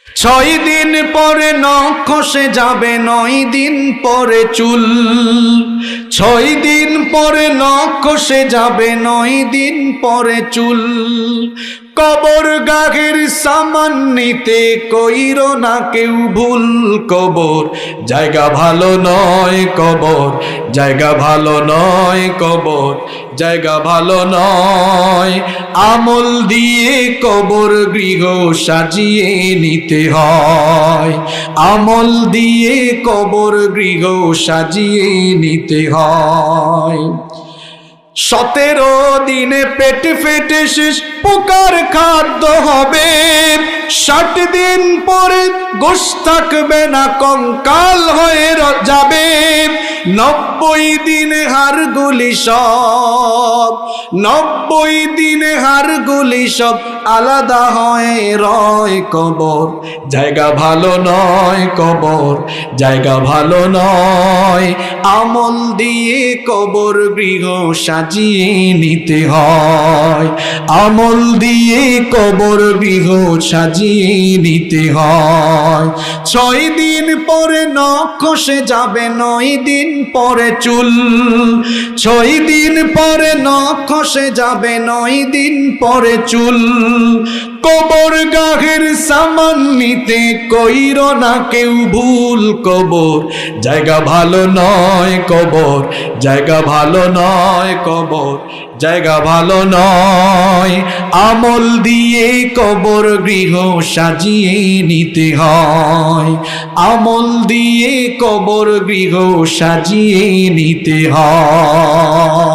ছয় দিন পরে নখ খসে যাবে, 9 দিন পরে চুল। 6 দিন পরে নখ খসে যাবে, 9 দিন পরে চুল। কবর গাঘের সামান নিতে কইরো না কেউ ভুল। কবর জায়গা ভালো নয়, কবর জায়গা ভালো নয়, কবর জায়গা ভালো নয়। আমল দিয়ে কবর গৃহ সাজিয়ে নিতে হয়, আমল দিয়ে কবর গৃহ সাজিয়ে নিতে হয়। 17 দিনে পেট ফেটে শেষ, পোকার খাদ্য হবে। 60 দিন পরে গোশ থাকবে না, কঙ্কাল হয়ে যাবে। 90 দিনে হাড়গুলি সব, 90 দিনে হাড়গুলি সব আলাদা হয়ে রয়। কবর জায়গা ভালো নয়, কবর জায়গা ভালো নয়। আমল দিয়ে কবর গৃহ সাজিয়ে নিতে হয়, আমল দিয়ে কবর গৃহ সাজিয়ে নিতে হয়। 6 দিন পরে নখ খসে যাবে, 9 দিন পরে চুল। 6 দিন পরে নখ খসে যাবে, 9 দিন পরে চুল। কবর গাঘের সামান নিতে কইরো না কেউ ভুল। কবর জায়গা ভালো নয়, কবর জায়গা ভালো নয়, কবর জায়গা ভালো নয়। আমল দিয়ে কবর গৃহ সাজিয়ে নিতে হয়, আমল দিয়ে কবর গৃহ সাজিয়ে নিতে হয়।